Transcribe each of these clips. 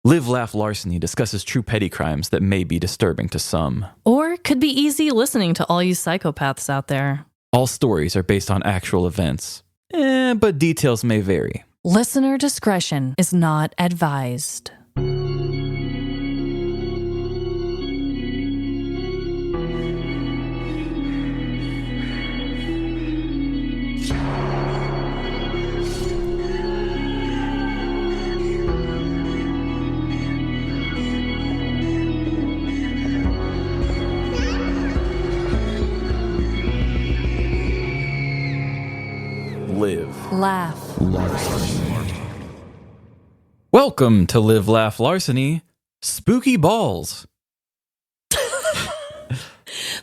Live, Laugh, Larceny discusses true petty crimes that may be disturbing to some. Or could be easy listening to all you psychopaths out there. All stories are based on actual events, but details may vary. Listener discretion is not advised. Live, Laugh. Larceny. Welcome to Live, Laugh, Larceny. Spooky Balls.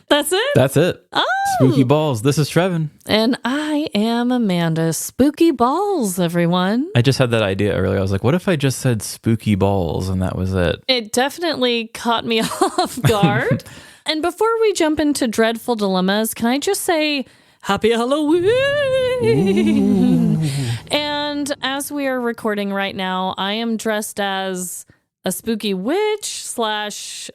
That's it? That's it. Oh. Spooky Balls. This is Trevin. And I am Amanda. Spooky balls, everyone. I just had that idea earlier. I was like, what if I just said spooky balls and that was it? It definitely caught me off guard. And before we jump into dreadful dilemmas, can I just say Happy Halloween? Ooh. And as we are recording right now, I am dressed as a spooky witch /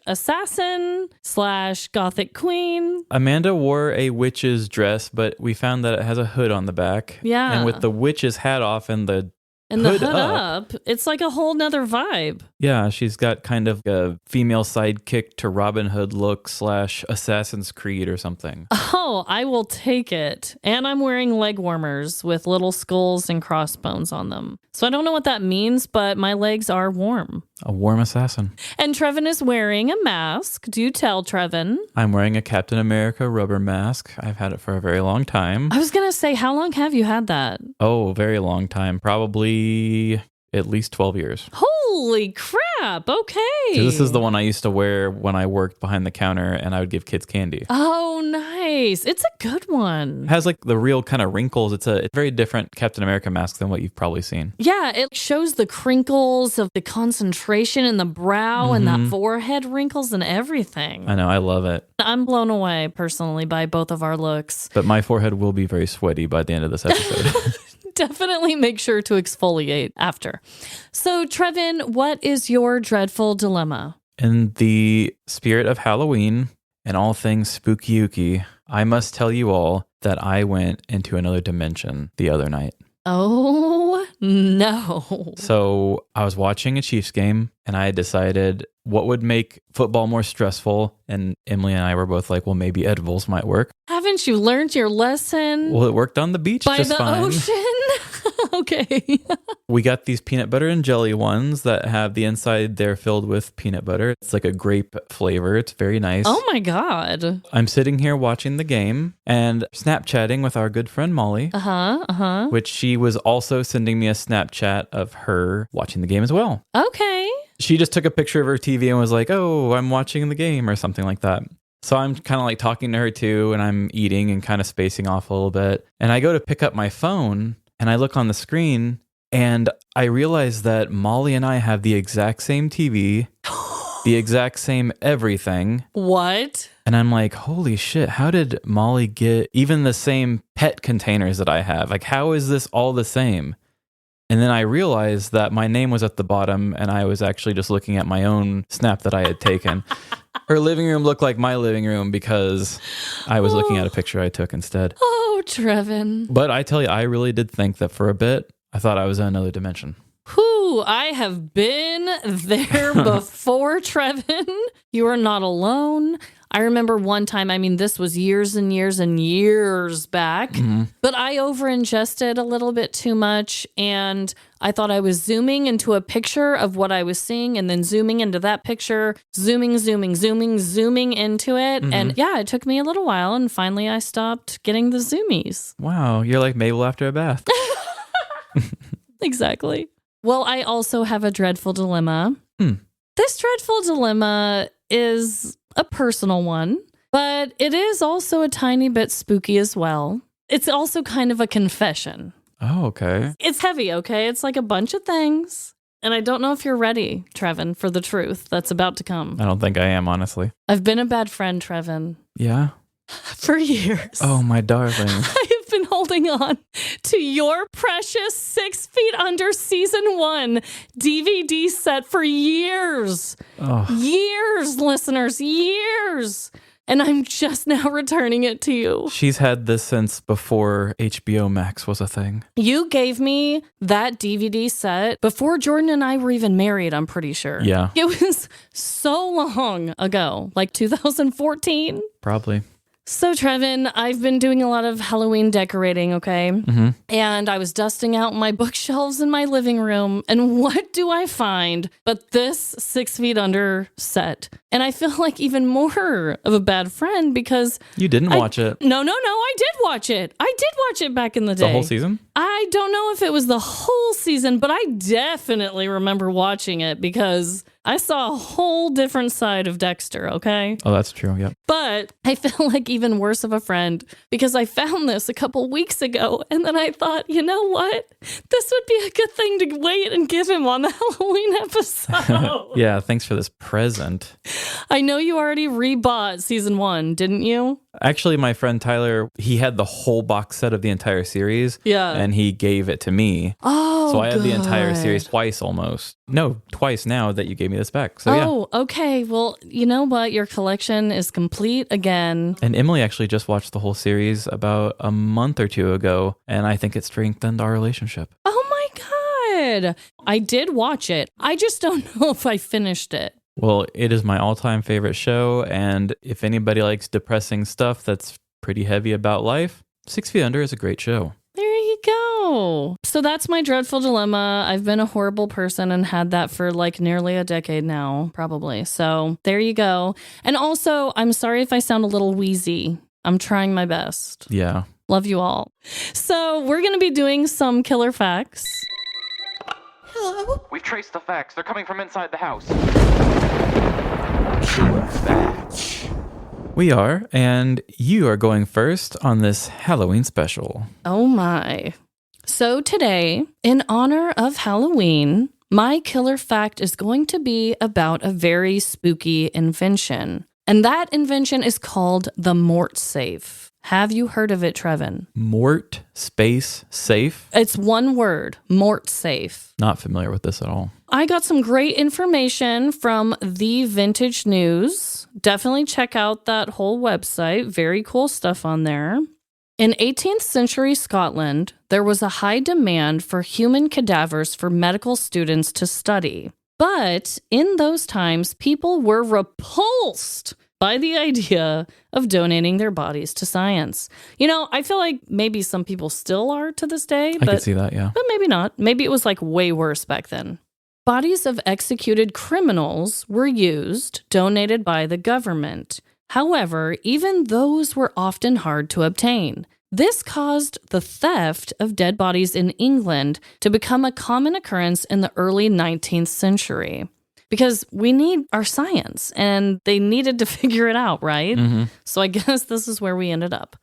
assassin / gothic queen. Amanda wore a witch's dress, but we found that it has a hood on the back. Yeah. And with the witch's hat off and the hood up, it's like a whole nother vibe. Yeah, she's got kind of a female sidekick to Robin Hood look / Assassin's Creed or something. Oh, I will take it. And I'm wearing leg warmers with little skulls and crossbones on them. So I don't know what that means, but my legs are warm. A warm assassin. And Trevin is wearing a mask. Do tell, Trevin. I'm wearing a Captain America rubber mask. I've had it for a very long time. I was going to say, how long have you had that? Oh, a very long time. Probably at least 12 years. Holy crap. Okay. So this is the one I used to wear when I worked behind the counter and I would give kids candy. Oh, nice. It's a good one. It has like the real kind of wrinkles. It's a very different Captain America mask than what you've probably seen. Yeah, it shows the crinkles of the concentration in the brow and that forehead wrinkles and everything. I know. I love it. I'm blown away personally by both of our looks. But my forehead will be very sweaty by the end of this episode. Definitely make sure to exfoliate after. So, Trevin, what is your dreadful dilemma? In the spirit of Halloween and all things spooky-ooky, I must tell you all that I went into another dimension the other night. Oh, no. So I was watching a Chiefs game and I decided what would make football more stressful. And Emily and I were both like, well, maybe edibles might work. Haven't you learned your lesson? Well, it worked on the beach by just the fine. Ocean? Okay. We got these peanut butter and jelly ones that have the inside there filled with peanut butter. It's like a grape flavor. It's very nice. Oh my God. I'm sitting here watching the game and Snapchatting with our good friend Molly. Which she was also sending me a Snapchat of her watching the game as well. Okay. She just took a picture of her TV and was like, oh, I'm watching the game or something like that. So I'm kind of like talking to her too, and I'm eating and kind of spacing off a little bit. And I go to pick up my phone and I look on the screen and I realize that Molly and I have the exact same TV, the exact same everything. What? And I'm like, holy shit, how did Molly get even the same pet containers that I have? Like, how is this all the same? And then I realized that my name was at the bottom and I was actually just looking at my own snap that I had taken. Her living room looked like my living room because I was looking at a picture I took instead. Oh, Trevin. But I tell you, I really did think that for a bit, I thought I was in another dimension. Whew, I have been there before, Trevin. You are not alone. I remember one time, I mean, this was years and years and years back, but I over-ingested a little bit too much, and I thought I was zooming into a picture of what I was seeing, and then zooming into that picture, zooming into it, and yeah, it took me a little while, and finally I stopped getting the zoomies. Wow, you're like Mabel after a bath. Exactly. Well, I also have a dreadful dilemma. This dreadful dilemma is a personal one, but it is also a tiny bit spooky as well. It's also kind of a confession. Oh, okay. It's heavy, okay? It's like a bunch of things. And I don't know if you're ready, Trevin, for the truth that's about to come. I don't think I am, honestly. I've been a bad friend, Trevin. Yeah? For years. Oh, my darling. I have been holding on to your precious 6 Feet Under Season 1 DVD set for years. Oh. Years, listeners, years. And I'm just now returning it to you. She's had this since before HBO Max was a thing. You gave me that DVD set before Jordan and I were even married, I'm pretty sure. Yeah. It was so long ago, like 2014. Probably. So, Trevin, I've been doing a lot of Halloween decorating, okay? Mm-hmm. And I was dusting out my bookshelves in my living room. And what do I find but this 6 Feet Under set? And I feel like even more of a bad friend because... You didn't watch it. No, I did watch it. I did watch it back in the day. The whole season? I don't know if it was the whole season, but I definitely remember watching it because I saw a whole different side of Dexter, okay? Oh, that's true, yeah. But I feel like even worse of a friend because I found this a couple weeks ago and then I thought, you know what? This would be a good thing to wait and give him on the Halloween episode. Yeah, thanks for this present. I know you already rebought season 1, didn't you? Actually, my friend Tyler, he had the whole box set of the entire series. Yeah. And he gave it to me. Oh, so I have the entire series twice almost. No, twice now that you gave me this back. So yeah. Okay. Well, you know what? Your collection is complete again. And Emily actually just watched the whole series about a month or two ago, and I think it strengthened our relationship. Oh my God. I did watch it. I just don't know if I finished it. Well, it is my all-time favorite show, and if anybody likes depressing stuff that's pretty heavy about life, 6 Feet Under is a great show. There you go. So that's my dreadful dilemma. I've been a horrible person and had that for like nearly a decade now, probably. So there you go. And also, I'm sorry if I sound a little wheezy. I'm trying my best. Yeah. Love you all. So we're going to be doing some killer facts. Hello? We've traced the facts. They're coming from inside the house. We are, and you are going first on this Halloween special. Oh my. So today, in honor of Halloween, my killer fact is going to be about a very spooky invention. And that invention is called the Mort safe. Have you heard of it, Trevin? Mort space safe? It's one word, Mort safe. Not familiar with this at all. I got some great information from the Vintage News. Definitely check out that whole website. Very cool stuff on there. In 18th century Scotland, there was a high demand for human cadavers for medical students to study. But in those times, people were repulsed by the idea of donating their bodies to science. You know, I feel like maybe some people still are to this day. I could see that, yeah. But maybe not. Maybe it was like way worse back then. Bodies of executed criminals were used, donated by the government. However, even those were often hard to obtain. This caused the theft of dead bodies in England to become a common occurrence in the early 19th century. Because we need our science, and they needed to figure it out, right? Mm-hmm. So I guess this is where we ended up.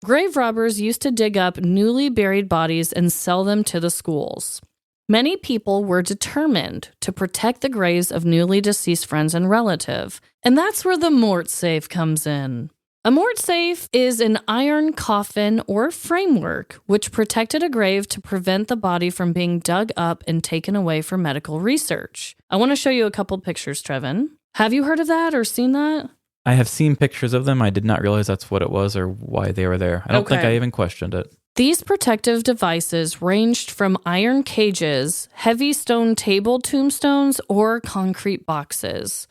Grave robbers used to dig up newly buried bodies and sell them to the schools. Many people were determined to protect the graves of newly deceased friends and relatives, and that's where the Mort safe comes in. A Mort safe is an iron coffin or framework which protected a grave to prevent the body from being dug up and taken away for medical research. I want to show you a couple pictures, Trevin. Have you heard of that or seen that? I have seen pictures of them. I did not realize that's what it was or why they were there. I don't think I even questioned it. These protective devices ranged from iron cages, heavy stone table tombstones, or concrete boxes.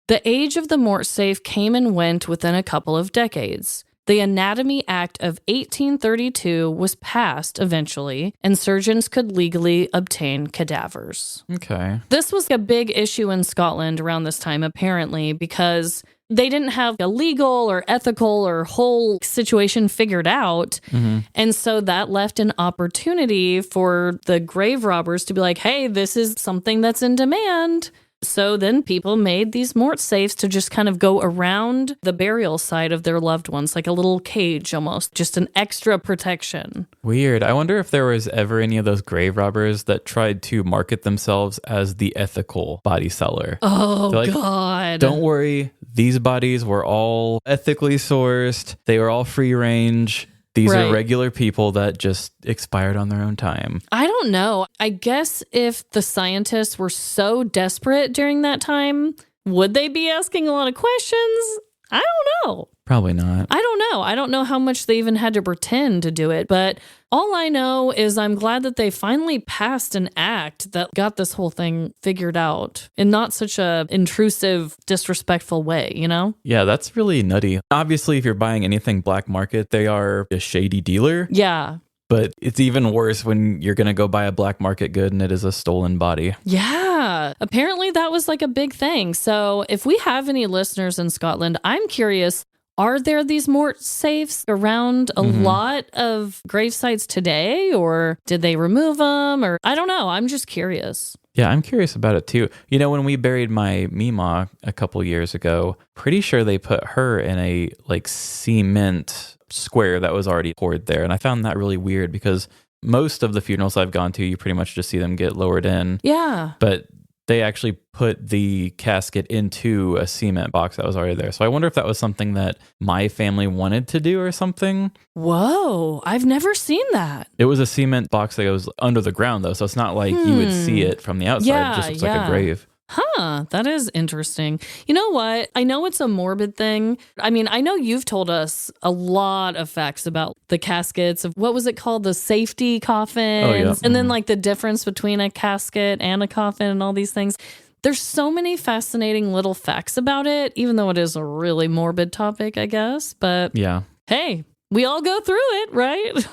The age of the Mort safe came and went within a couple of decades. The Anatomy Act of 1832 was passed eventually, and surgeons could legally obtain cadavers. Okay. This was a big issue in Scotland around this time, apparently, because they didn't have a legal or ethical or whole situation figured out. Mm-hmm. And so that left an opportunity for the grave robbers to be like, hey, this is something that's in demand. So then people made these Mort safes to just kind of go around the burial site of their loved ones, like a little cage almost, just an extra protection. Weird. I wonder if there was ever any of those grave robbers that tried to market themselves as the ethical body seller. Oh, like, God. Don't worry. These bodies were all ethically sourced. They were all free range. These Right. are regular people that just expired on their own time. I don't know. I guess if the scientists were so desperate during that time, would they be asking a lot of questions? I don't know. Probably not. I don't know. I don't know how much they even had to pretend to do it. But all I know is I'm glad that they finally passed an act that got this whole thing figured out in not such a intrusive, disrespectful way, you know? Yeah, that's really nutty. Obviously, if you're buying anything black market, they are a shady dealer. Yeah. But it's even worse when you're going to go buy a black market good and it is a stolen body. Yeah. Apparently that was like a big thing. So if we have any listeners in Scotland, I'm curious, are there these mort safes around a lot of grave sites today, or did they remove them? Or I don't know. I'm just curious. Yeah, I'm curious about it too. You know, when we buried my Mima a couple years ago, pretty sure they put her in a like cement square that was already poured there. And I found that really weird because most of the funerals I've gone to, you pretty much just see them get lowered in. Yeah. But they actually put the casket into a cement box that was already there. So I wonder if that was something that my family wanted to do or something. Whoa. I've never seen that. It was a cement box that goes under the ground though. So it's not like you would see it from the outside. Yeah, It just looks like a grave. Huh, that is interesting. You know what? I know it's a morbid thing. I mean, I know you've told us a lot of facts about the caskets of what was it called? The safety coffins. Oh, yeah. And then like the difference between a casket and a coffin and all these things. There's so many fascinating little facts about it, even though it is a really morbid topic, I guess. But Yeah. hey, we all go through it, right?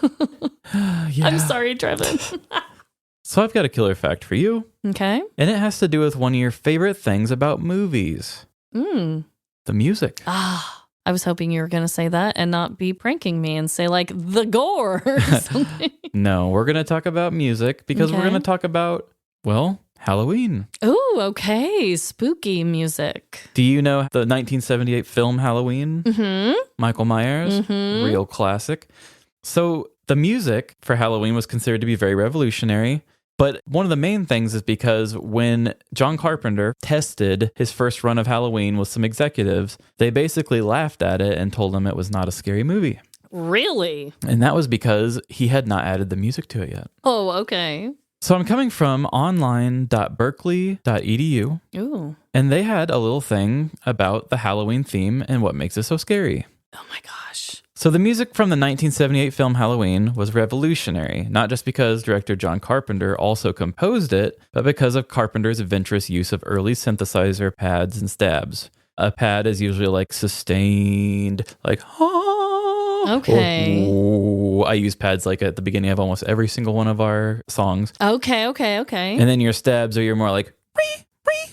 Yeah. I'm sorry, Trevin. So I've got a killer fact for you. Okay. And it has to do with one of your favorite things about movies. The music. Ah, I was hoping you were going to say that and not be pranking me and say like the gore or something. No, we're going to talk about music because we're Okay. going to talk about, well, Halloween. Ooh, okay. Spooky music. Do you know the 1978 film Halloween? Mm-hmm. Michael Myers, real classic. So the music for Halloween was considered to be very revolutionary. But one of the main things is because when John Carpenter tested his first run of Halloween with some executives, they basically laughed at it and told him it was not a scary movie. Really? And that was because he had not added the music to it yet. Oh, okay. So I'm coming from online.berkeley.edu, Ooh. and they had a little thing about the Halloween theme and what makes it so scary. Oh my gosh. So the music from the 1978 film Halloween was revolutionary, not just because director John Carpenter also composed it, but because of Carpenter's adventurous use of early synthesizer pads and stabs. A pad is usually like sustained, like, Okay. I use pads like at the beginning of almost every single one of our songs. Okay. And then your stabs are your more like,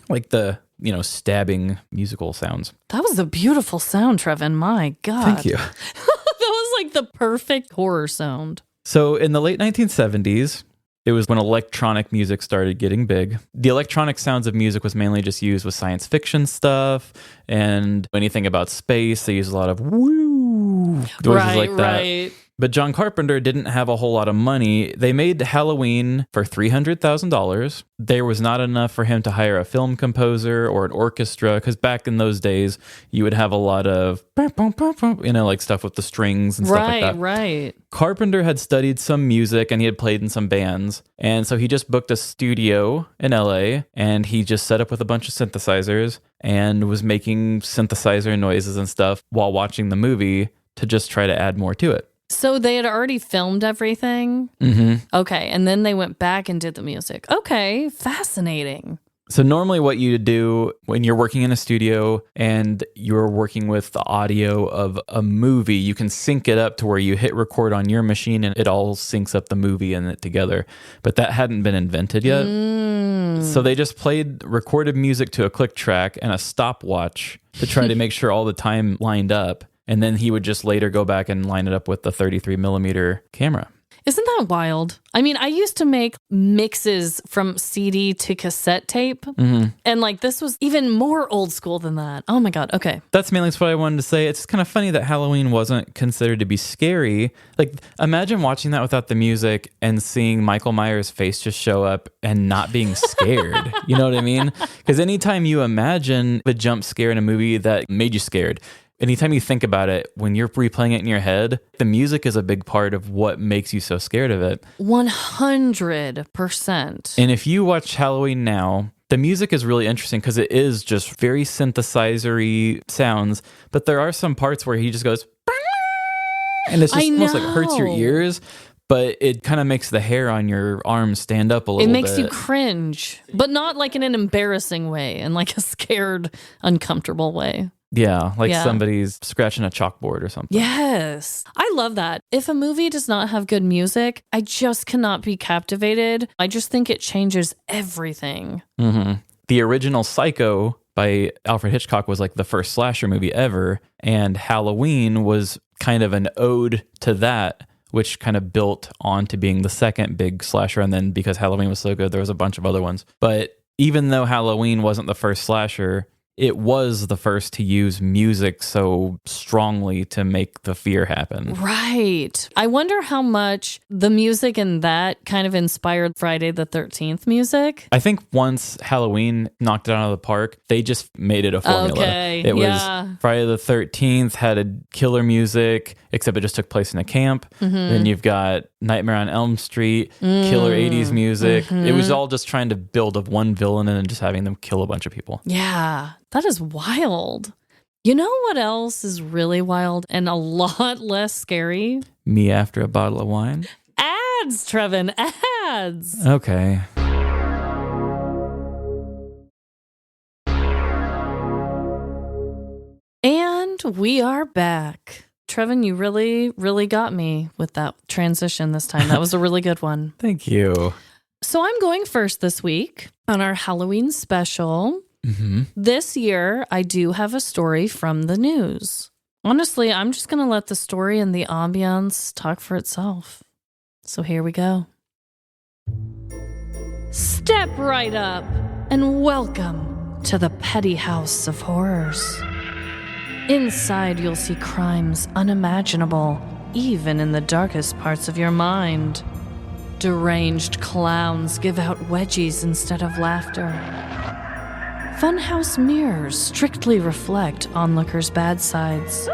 like the, stabbing musical sounds. That was a beautiful sound, Trevin. My God. Thank you. That was like the perfect horror sound. So in the late 1970s, it was when electronic music started getting big. The electronic sounds of music was mainly just used with science fiction stuff and anything about space. They used a lot of woo noises like that. Right. But John Carpenter didn't have a whole lot of money. They made Halloween for $300,000. There was not enough for him to hire a film composer or an orchestra, because back in those days, you would have a lot of, like stuff with the strings and stuff like that. Right. Carpenter had studied some music and he had played in some bands. And so he just booked a studio in LA and he just set up with a bunch of synthesizers and was making synthesizer noises and stuff while watching the movie to just try to add more to it. So they had already filmed everything? Mm-hmm. Okay, and then they went back and did the music. Okay, fascinating. So normally what you do when you're working in a studio and you're working with the audio of a movie, you can sync it up to where you hit record on your machine and it all syncs up the movie and it together. But that hadn't been invented yet. So they just played recorded music to a click track and a stopwatch to try to make sure all the time lined up. And then he would just later go back and line it up with the 33 millimeter camera. Isn't that wild? I mean, I used to make mixes from CD to cassette tape. Mm-hmm. And like this was even more old school than that. Oh my God. Okay. That's mainly what I wanted to say. It's kind of funny that Halloween wasn't considered to be scary. Like, imagine watching that without the music and seeing Michael Myers' face just show up and not being scared. You know what I mean? Because anytime you imagine a jump scare in a movie that made you scared, anytime you think about it, when you're replaying it in your head, the music is a big part of what makes you so scared of it. 100%. And if you watch Halloween now, the music is really interesting because it is just very synthesizer-y sounds, but there are some parts where he just goes, and it's just almost like hurts your ears, but it kind of makes the hair on your arms stand up a little bit. It makes you cringe, but not like in an embarrassing way, in like a scared, uncomfortable way. Yeah, like somebody's scratching a chalkboard or something. Yes. I love that. If a movie does not have good music, I just cannot be captivated. I just think it changes everything. Mm-hmm. The original Psycho by Alfred Hitchcock was like the first slasher movie ever, and Halloween was kind of an ode to that, which kind of built on to being the second big slasher. And then because Halloween was so good, there was a bunch of other ones. But even though Halloween wasn't the first slasher, it was the first to use music so strongly to make the fear happen. Right. I wonder how much the music in that kind of inspired Friday the 13th music. I think once Halloween knocked it out of the park, they just made it a formula. Okay, it was Friday the 13th had a killer music, except it just took place in a camp. Mm-hmm. Then you've got Nightmare on Elm Street, killer 80s music. Mm-hmm. It was all just trying to build up one villain and then just having them kill a bunch of people. Yeah. That is wild. You know what else is really wild and a lot less scary? Me after a bottle of wine? Ads, Trevin, ads. Okay. And we are back. Trevin, you really, really got me with that transition this time. That was a really good one. Thank you. So I'm going first this week on our Halloween special. Mm-hmm. This year, I do have a story from the news. Honestly, I'm just going to let the story and the ambiance talk for itself. So here we go. Step right up and welcome to the Petty House of Horrors. Inside, you'll see crimes unimaginable, even in the darkest parts of your mind. Deranged clowns give out wedgies instead of laughter. Funhouse mirrors strictly reflect onlookers' bad sides.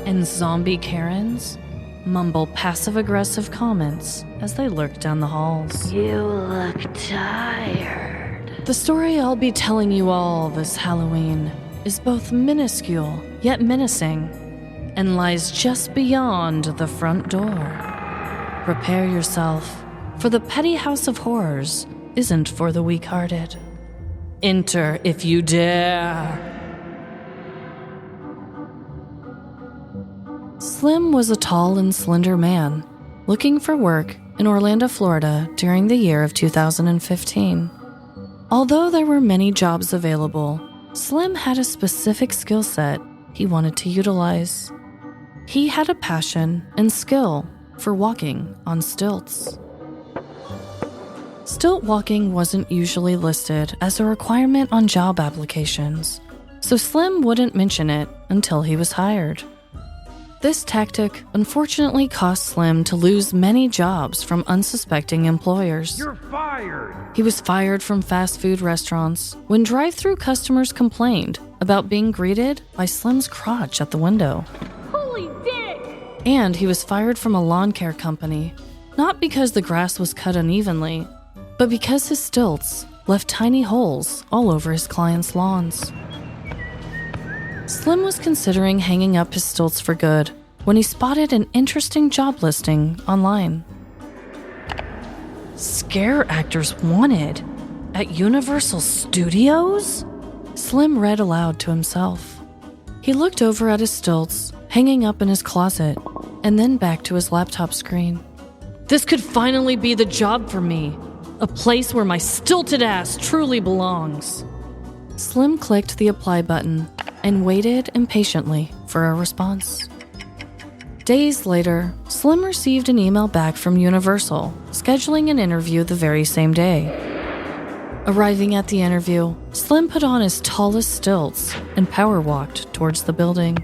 And zombie Karens mumble passive-aggressive comments as they lurk down the halls. You look tired. The story I'll be telling you all this Halloween is both minuscule yet menacing and lies just beyond the front door. Prepare yourself, for the Petty House of Horrors isn't for the weak-hearted. Enter if you dare. Slim was a tall and slender man looking for work in Orlando, Florida during the year of 2015. Although there were many jobs available, Slim had a specific skill set he wanted to utilize. He had a passion and skill for walking on stilts. Stilt walking wasn't usually listed as a requirement on job applications, so Slim wouldn't mention it until he was hired. This tactic unfortunately cost Slim to lose many jobs from unsuspecting employers. You're fired! He was fired from fast food restaurants when drive-thru customers complained about being greeted by Slim's crotch at the window. Holy dick! And he was fired from a lawn care company, not because the grass was cut unevenly, but because his stilts left tiny holes all over his clients' lawns. Slim was considering hanging up his stilts for good when he spotted an interesting job listing online. Scare actors wanted at Universal Studios? Slim read aloud to himself. He looked over at his stilts hanging up in his closet and then back to his laptop screen. This could finally be the job for me. A place where my stilted ass truly belongs. Slim clicked the apply button and waited impatiently for a response. Days later, Slim received an email back from Universal, scheduling an interview the very same day. Arriving at the interview, Slim put on his tallest stilts and power walked towards the building.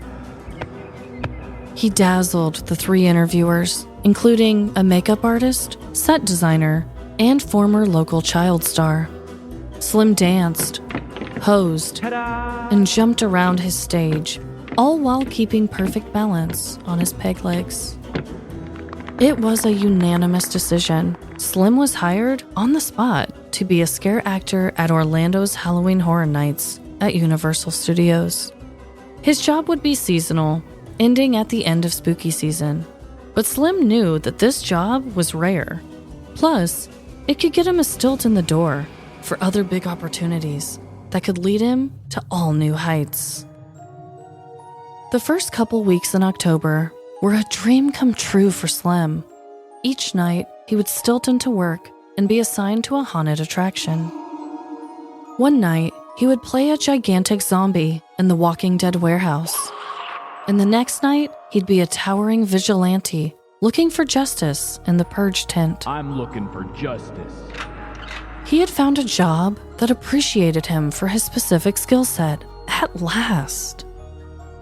He dazzled the 3 interviewers, including a makeup artist, set designer, and former local child star. Slim danced, posed, and jumped around his stage, all while keeping perfect balance on his peg legs. It was a unanimous decision. Slim was hired on the spot to be a scare actor at Orlando's Halloween Horror Nights at Universal Studios. His job would be seasonal, ending at the end of spooky season. But Slim knew that this job was rare. Plus, it could get him a stilt in the door for other big opportunities that could lead him to all new heights. The first couple weeks in October were a dream come true for Slim. Each night, he would stilt into work and be assigned to a haunted attraction. One night, he would play a gigantic zombie in the Walking Dead warehouse. And the next night, he'd be a towering vigilante looking for justice in the Purge tent. I'm looking for justice. He had found a job that appreciated him for his specific skill set at last.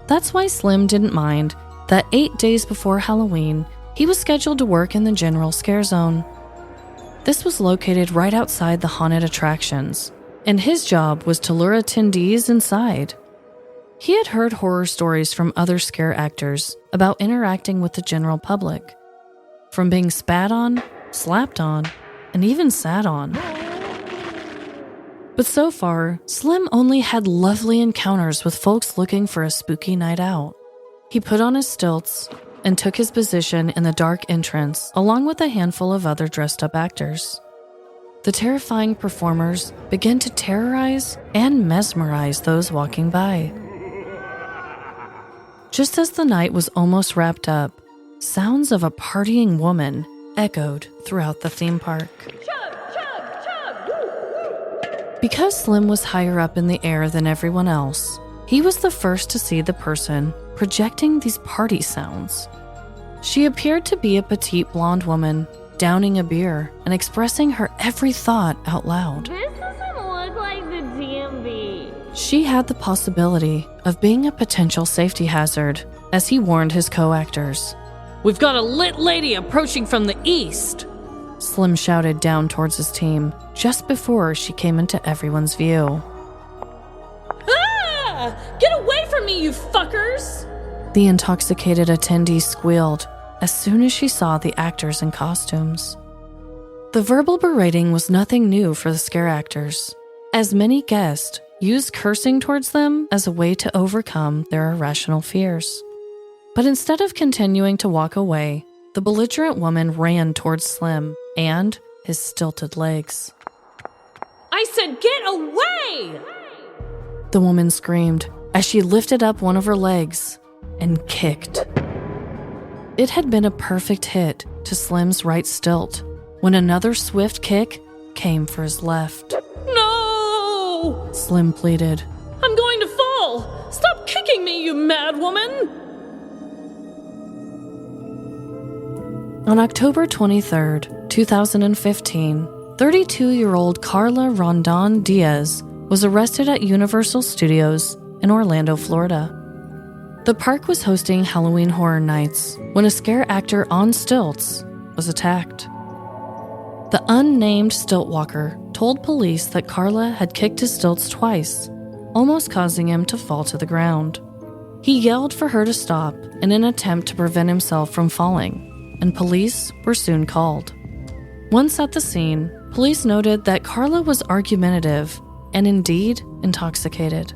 That's why Slim didn't mind that 8 days before Halloween, he was scheduled to work in the General Scare Zone. This was located right outside the haunted attractions, and his job was to lure attendees inside. He had heard horror stories from other scare actors about interacting with the general public, from being spat on, slapped on, and even sat on. But so far, Slim only had lovely encounters with folks looking for a spooky night out. He put on his stilts and took his position in the dark entrance along with a handful of other dressed-up actors. The terrifying performers began to terrorize and mesmerize those walking by. Just as the night was almost wrapped up, sounds of a partying woman echoed throughout the theme park. Because Slim was higher up in the air than everyone else, he was the first to see the person projecting these party sounds. She appeared to be a petite blonde woman, downing a beer and expressing her every thought out loud. This doesn't look like the DMV. She had the possibility of being a potential safety hazard, as he warned his co-actors. "We've got a lit lady approaching from the east," Slim shouted down towards his team just before she came into everyone's view. "Ah! Get away from me, you fuckers!" The intoxicated attendee squealed as soon as she saw the actors in costumes. The verbal berating was nothing new for the scare actors, as many guests used cursing towards them as a way to overcome their irrational fears. But instead of continuing to walk away, the belligerent woman ran towards Slim and his stilted legs. "I said get away!" The woman screamed as she lifted up one of her legs and kicked. It had been a perfect hit to Slim's right stilt when another swift kick came for his left. "No!" Slim pleaded. "I'm going to fall! Stop kicking me, you mad woman!" On October 23rd, 2015, 32-year-old Carla Rondon Diaz was arrested at Universal Studios in Orlando, Florida. The park was hosting Halloween Horror Nights when a scare actor on stilts was attacked. The unnamed stilt walker told police that Carla had kicked his stilts twice, almost causing him to fall to the ground. He yelled for her to stop in an attempt to prevent himself from falling, and police were soon called. Once at the scene, police noted that Carla was argumentative and indeed intoxicated.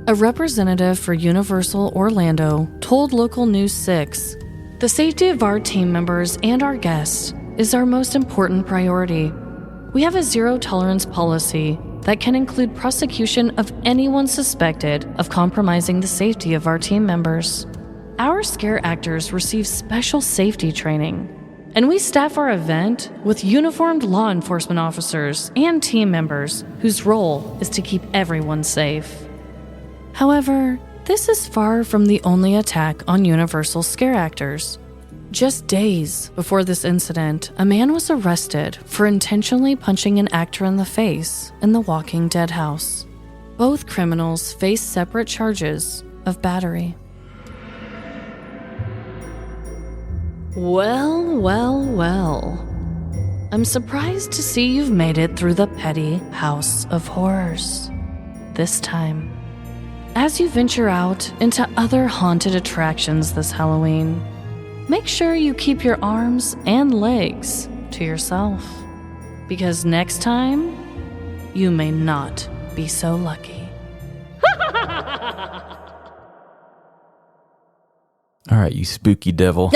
A representative for Universal Orlando told Local News 6, "The safety of our team members and our guests is our most important priority. We have a zero-tolerance policy that can include prosecution of anyone suspected of compromising the safety of our team members. Our scare actors receive special safety training, and we staff our event with uniformed law enforcement officers and team members whose role is to keep everyone safe." However, this is far from the only attack on Universal scare actors. Just days before this incident, a man was arrested for intentionally punching an actor in the face in the Walking Dead house. Both criminals face separate charges of battery. Well. I'm surprised to see you've made it through the petty house of horrors. This time. as you venture out into other haunted attractions this Halloween, make sure you keep your arms and legs to yourself, because next time, you may not be so lucky. All right, you spooky devil.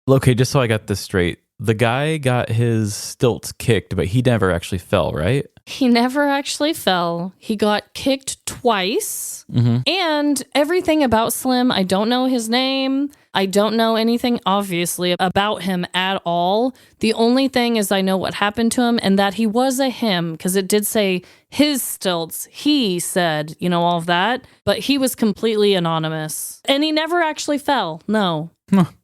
Okay, just so I got this straight. The guy got his stilts kicked, but he never actually fell, right? He never actually fell. He got kicked twice. And everything about Slim, I don't know his name. I don't know anything, obviously, about him at all. The only thing is I know what happened to him and that he was a him, because it did say his stilts. He said, all of that. But he was completely anonymous. And he never actually fell. No.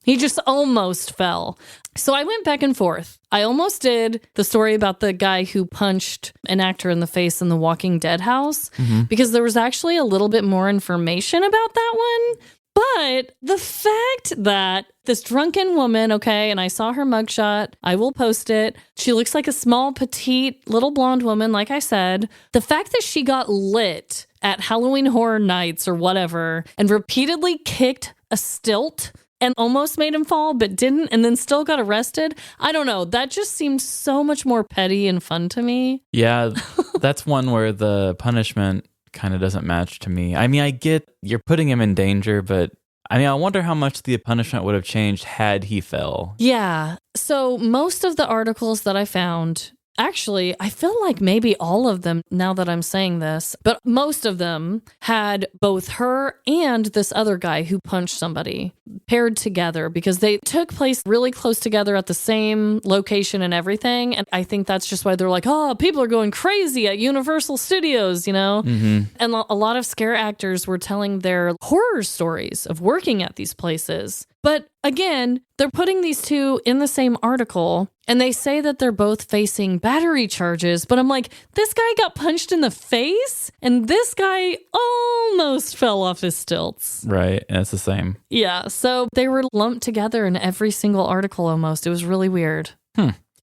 He just almost fell. So I went back and forth. I almost did the story about the guy who punched an actor in the face in the Walking Dead house, because there was actually a little bit more information about that one. But the fact that this drunken woman, okay, and I saw her mugshot, I will post it. She looks like a small, petite, little blonde woman, like I said. The fact that she got lit at Halloween Horror Nights or whatever and repeatedly kicked a stilt and almost made him fall, but didn't, and then still got arrested. I don't know. That just seems so much more petty and fun to me. Yeah, that's one where the punishment kind of doesn't match to me. I mean, I get you're putting him in danger, but I wonder how much the punishment would have changed had he fell. Yeah. So most of the articles that I found, actually, I feel like maybe all of them, now that I'm saying this, but most of them had both her and this other guy who punched somebody paired together, because they took place really close together at the same location and everything. And I think that's just why they're like, oh, people are going crazy at Universal Studios, And a lot of scare actors were telling their horror stories of working at these places. But again, they're putting these two in the same article, and they say that they're both facing battery charges. But I'm like, this guy got punched in the face, and this guy almost fell off his stilts. Right, and it's the same. Yeah, so they were lumped together in every single article almost. It was really weird.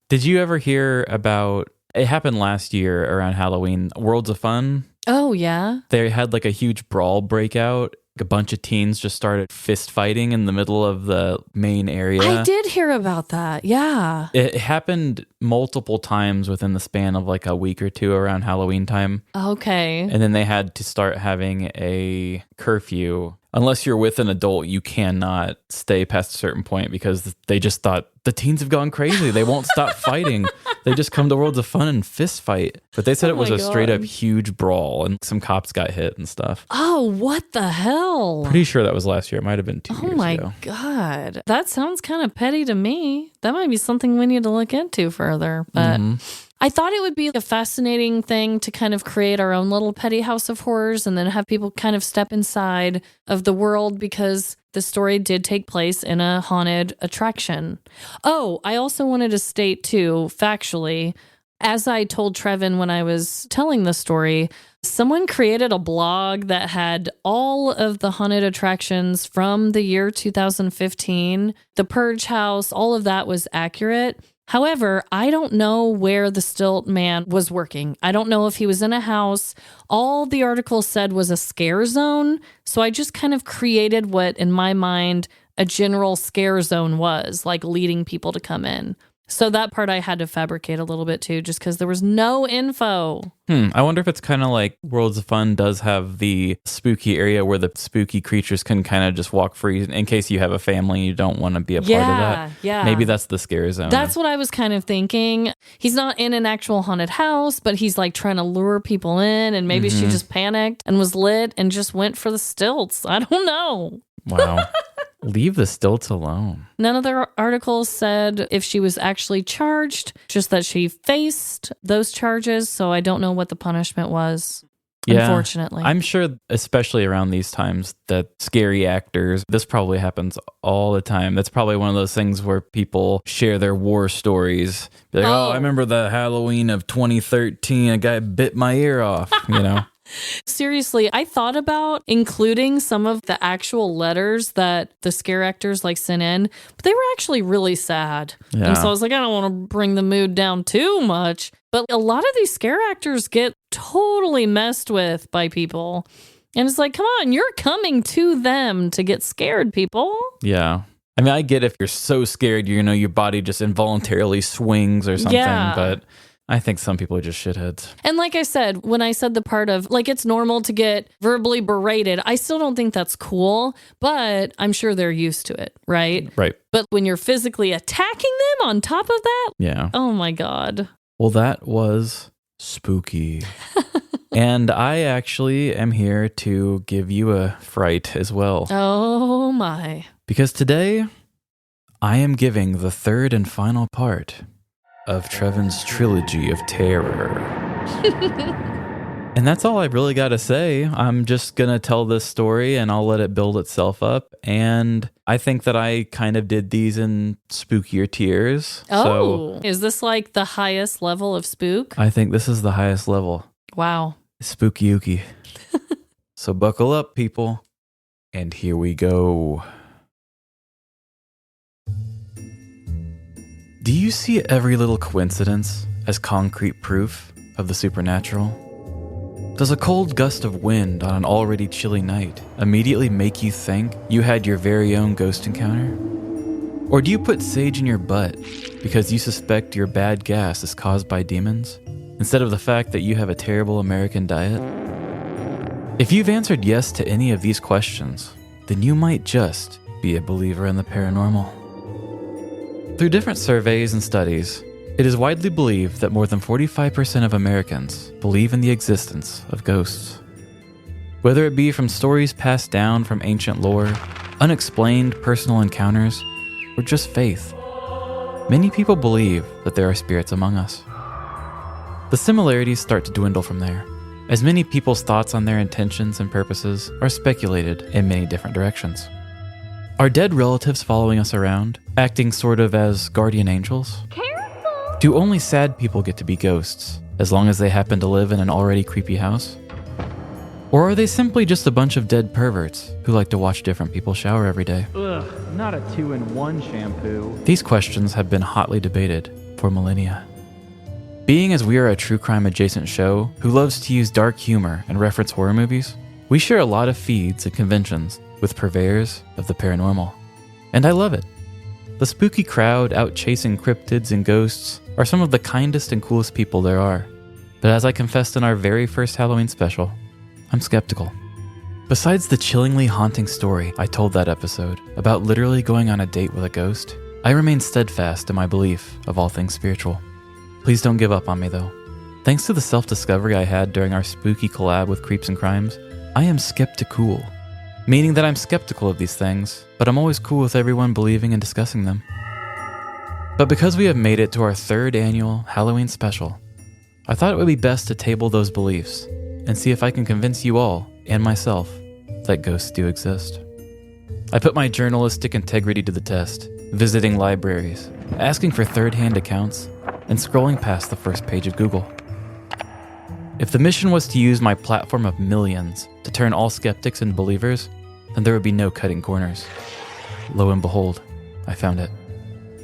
Did you ever hear about, it happened last year around Halloween, Worlds of Fun? Oh, yeah? They had like a huge brawl breakout. A bunch of teens just started fist fighting in the middle of the main area. I did hear about that. Yeah. It happened multiple times within the span of like a week or two around Halloween time. Okay. And then they had to start having a curfew. Unless you're with an adult, you cannot stay past a certain point, because they just thought the teens have gone crazy. They won't stop fighting. They just come to Worlds of Fun and fist fight. But they said it was a straight up huge brawl, and some cops got hit and stuff. Oh, what the hell? Pretty sure that was last year. It might have been 2 years ago. Oh my God. That sounds kind of petty to me. That might be something we need to look into further. But I thought it would be a fascinating thing to kind of create our own little petty house of horrors and then have people kind of step inside of the world, because the story did take place in a haunted attraction. Oh, I also wanted to state too, factually, as I told Trevin when I was telling the story, someone created a blog that had all of the haunted attractions from the year 2015. The Purge House, all of that was accurate. However, I don't know where the stilt man was working. I don't know if he was in a house. All the article said was a scare zone. So I just kind of created what, in my mind, a general scare zone was, like leading people to come in. So that part I had to fabricate a little bit too, just because there was no info. I wonder if it's kind of like Worlds of Fun does have the spooky area where the spooky creatures can kind of just walk free in case you have a family and you don't want to be a part of that. Yeah. Maybe that's the scare zone. That's what I was kind of thinking. He's not in an actual haunted house, but he's like trying to lure people in, and maybe she just panicked and was lit and just went for the stilts. I don't know. Wow. Leave the stilts alone. None of the articles said if she was actually charged, just that she faced those charges. So I don't know what the punishment was, unfortunately. I'm sure, especially around these times, that scary actors, this probably happens all the time. That's probably one of those things where people share their war stories. Be like, oh, I remember the Halloween of 2013, a guy bit my ear off, Seriously, I thought about including some of the actual letters that the scare actors sent in, but they were actually really sad. Yeah. And so I was like, I don't want to bring the mood down too much. But a lot of these scare actors get totally messed with by people. And it's like, come on, you're coming to them to get scared, people. Yeah. I mean, I get if you're so scared, you know, your body just involuntarily swings or something, but I think some people are just shitheads. And like I said, when I said the part of, like, it's normal to get verbally berated, I still don't think that's cool, but I'm sure they're used to it, right? Right. But when you're physically attacking them on top of that, yeah. Oh my God. Well, that was spooky. And I actually am here to give you a fright as well. Oh my. Because today, I am giving the third and final part of Trevin's trilogy of terror. And that's all I really got to say. I'm just going to tell this story and I'll let it build itself up. And I think that I kind of did these in spookier tiers. Oh, is this like the highest level of spook? I think this is the highest level. Wow. Spooky-ooky. So buckle up, people. And here we go. Do you see every little coincidence as concrete proof of the supernatural? Does a cold gust of wind on an already chilly night immediately make you think you had your very own ghost encounter? Or do you put sage in your butt because you suspect your bad gas is caused by demons, instead of the fact that you have a terrible American diet? If you've answered yes to any of these questions, then you might just be a believer in the paranormal. Through different surveys and studies, it is widely believed that more than 45% of Americans believe in the existence of ghosts. Whether it be from stories passed down from ancient lore, unexplained personal encounters, or just faith, many people believe that there are spirits among us. The similarities start to dwindle from there, as many people's thoughts on their intentions and purposes are speculated in many different directions. Are dead relatives following us around, acting sort of as guardian angels? Careful! Do only sad people get to be ghosts, as long as they happen to live in an already creepy house? Or are they simply just a bunch of dead perverts who like to watch different people shower every day? Ugh, not a 2-in-1 shampoo. These questions have been hotly debated for millennia. Being as we are a true crime adjacent show who loves to use dark humor and reference horror movies, we share a lot of feeds and conventions with purveyors of the paranormal. And I love it. The spooky crowd out chasing cryptids and ghosts are some of the kindest and coolest people there are. But as I confessed in our very first Halloween special, I'm skeptical. Besides the chillingly haunting story I told that episode about literally going on a date with a ghost, I remain steadfast in my belief of all things spiritual. Please don't give up on me though. Thanks to the self-discovery I had during our spooky collab with Creeps and Crimes, I am skepticool. Meaning that I'm skeptical of these things, but I'm always cool with everyone believing and discussing them. But because we have made it to our third annual Halloween special, I thought it would be best to table those beliefs and see if I can convince you all, and myself, that ghosts do exist. I put my journalistic integrity to the test, visiting libraries, asking for third-hand accounts, and scrolling past the first page of Google. If the mission was to use my platform of millions to turn all skeptics into believers, then there would be no cutting corners. Lo and behold, I found it.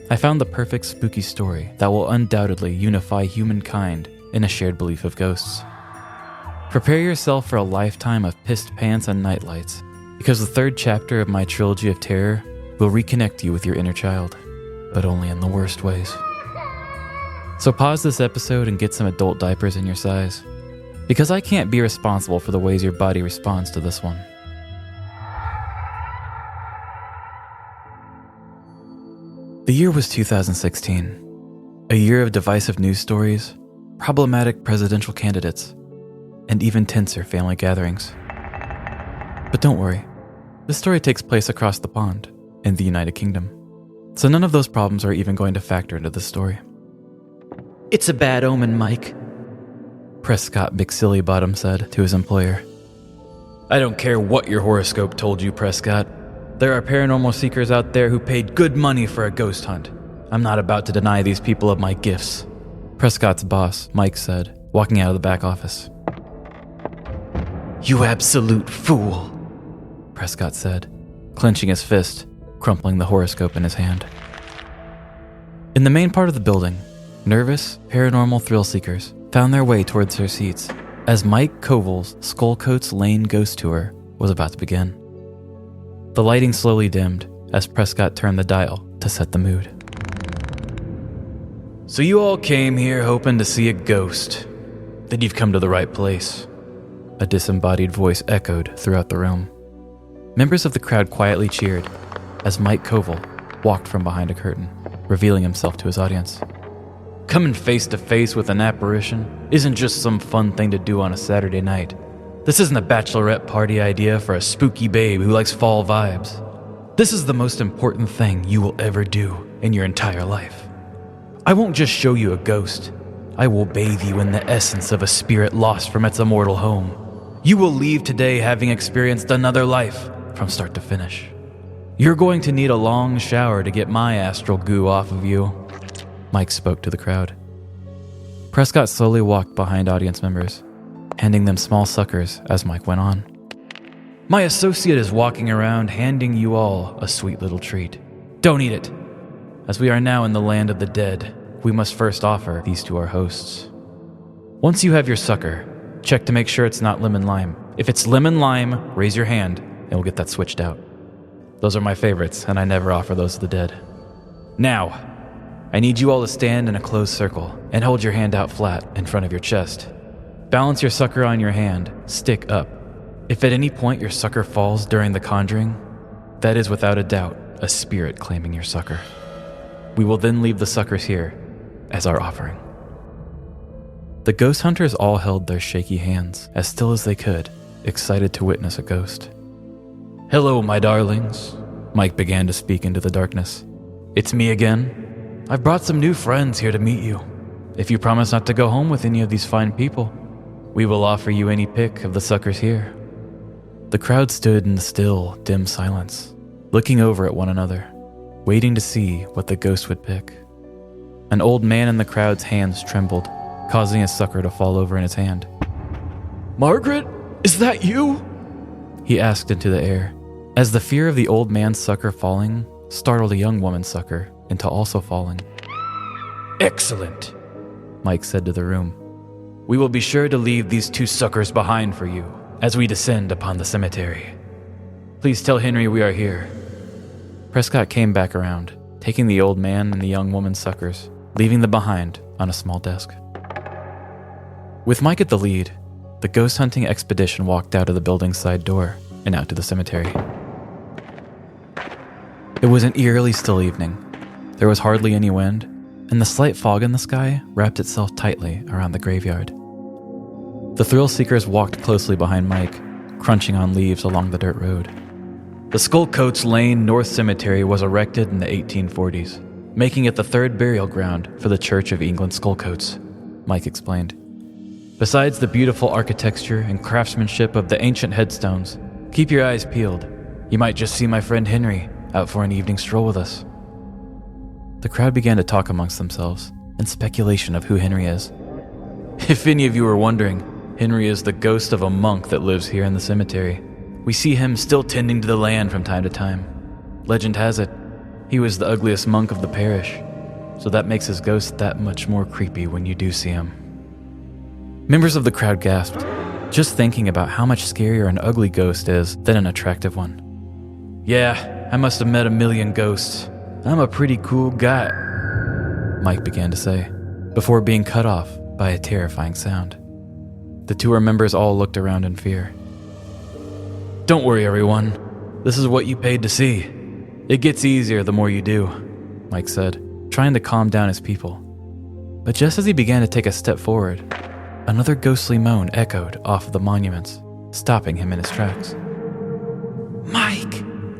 I found the perfect spooky story that will undoubtedly unify humankind in a shared belief of ghosts. Prepare yourself for a lifetime of pissed pants and nightlights, because the third chapter of my trilogy of terror will reconnect you with your inner child, but only in the worst ways. So pause this episode and get some adult diapers in your size, because I can't be responsible for the ways your body responds to this one. The year was 2016, a year of divisive news stories, problematic presidential candidates, and even tenser family gatherings. But don't worry, this story takes place across the pond, in the United Kingdom, so none of those problems are even going to factor into this story. It's a bad omen, Mike, Prescott McSillybottom said to his employer. I don't care what your horoscope told you, Prescott. There are paranormal seekers out there who paid good money for a ghost hunt. I'm not about to deny these people of my gifts, Prescott's boss, Mike, said, walking out of the back office. You absolute fool, Prescott said, clenching his fist, crumpling the horoscope in his hand. In the main part of the building, nervous, paranormal thrill seekers found their way towards their seats as Mike Koval's Skullcoats Lane Ghost Tour was about to begin. The lighting slowly dimmed as Prescott turned the dial to set the mood. So you all came here hoping to see a ghost. Then you've come to the right place. A disembodied voice echoed throughout the room. Members of the crowd quietly cheered as Mike Koval walked from behind a curtain, revealing himself to his audience. Coming face to face with an apparition isn't just some fun thing to do on a Saturday night. This isn't a bachelorette party idea for a spooky babe who likes fall vibes. This is the most important thing you will ever do in your entire life. I won't just show you a ghost. I will bathe you in the essence of a spirit lost from its immortal home. You will leave today having experienced another life from start to finish. You're going to need a long shower to get my astral goo off of you. Mike spoke to the crowd. Prescott slowly walked behind audience members, handing them small suckers as Mike went on. My associate is walking around handing you all a sweet little treat. Don't eat it. As we are now in the land of the dead, we must first offer these to our hosts. Once you have your sucker, check to make sure it's not lemon lime. If it's lemon lime, raise your hand and we'll get that switched out. Those are my favorites, and I never offer those to the dead. Now, I need you all to stand in a closed circle and hold your hand out flat in front of your chest. Balance your sucker on your hand, stick up. If at any point your sucker falls during the conjuring, that is without a doubt a spirit claiming your sucker. We will then leave the suckers here as our offering. The ghost hunters all held their shaky hands as still as they could, excited to witness a ghost. Hello, my darlings, Mike began to speak into the darkness. It's me again. I've brought some new friends here to meet you. If you promise not to go home with any of these fine people, we will offer you any pick of the suckers here. The crowd stood in the still, dim silence, looking over at one another, waiting to see what the ghost would pick. An old man in the crowd's hands trembled, causing a sucker to fall over in his hand. Margaret, is that you? He asked into the air, as the fear of the old man's sucker falling startled a young woman's sucker into also falling. Excellent, Mike said to the room. We will be sure to leave these two suckers behind for you as we descend upon the cemetery. Please tell Henry we are here. Prescott came back around, taking the old man and the young woman's suckers, leaving them behind on a small desk. With Mike at the lead, the ghost hunting expedition walked out of the building's side door and out to the cemetery. It was an eerily still evening. There was hardly any wind, and the slight fog in the sky wrapped itself tightly around the graveyard. The thrill-seekers walked closely behind Mike, crunching on leaves along the dirt road. The Skullcoats Lane North Cemetery was erected in the 1840s, making it the third burial ground for the Church of England Skullcoats, Mike explained. Besides the beautiful architecture and craftsmanship of the ancient headstones, keep your eyes peeled. You might just see my friend Henry out for an evening stroll with us. The crowd began to talk amongst themselves in speculation of who Henry is. If any of you are wondering, Henry is the ghost of a monk that lives here in the cemetery. We see him still tending to the land from time to time. Legend has it, he was the ugliest monk of the parish, so that makes his ghost that much more creepy when you do see him. Members of the crowd gasped, just thinking about how much scarier an ugly ghost is than an attractive one. Yeah, I must have met a million ghosts. I'm a pretty cool guy, Mike began to say, before being cut off by a terrifying sound. The tour members all looked around in fear. Don't worry, everyone. This is what you paid to see. It gets easier the more you do, Mike said, trying to calm down his people. But just as he began to take a step forward, another ghostly moan echoed off of the monuments, stopping him in his tracks. Mike,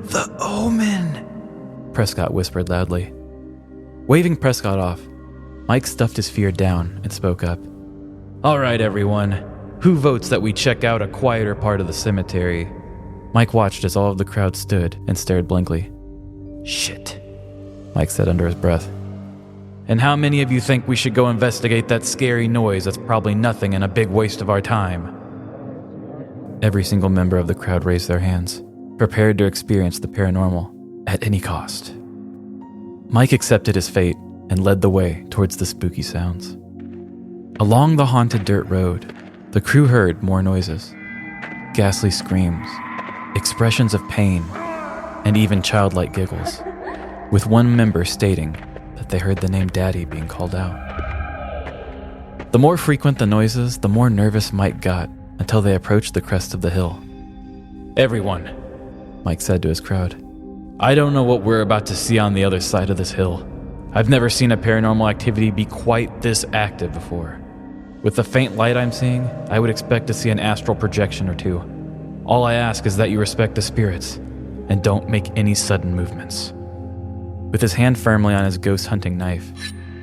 the omen, Prescott whispered loudly. Waving Prescott off, Mike stuffed his fear down and spoke up. All right, everyone. Who votes that we check out a quieter part of the cemetery? Mike watched as all of the crowd stood and stared blankly. Shit, Mike said under his breath. And how many of you think we should go investigate that scary noise that's probably nothing and a big waste of our time? Every single member of the crowd raised their hands, prepared to experience the paranormal at any cost. Mike accepted his fate and led the way towards the spooky sounds. Along the haunted dirt road, The crew heard more noises, ghastly screams, expressions of pain, and even childlike giggles, with one member stating that they heard the name Daddy being called out. The more frequent the noises, the more nervous Mike got until they approached the crest of the hill. "Everyone," Mike said to his crowd, "I don't know what we're about to see on the other side of this hill. I've never seen a paranormal activity be quite this active before. With the faint light I'm seeing, I would expect to see an astral projection or two. All I ask is that you respect the spirits and don't make any sudden movements." With his hand firmly on his ghost hunting knife,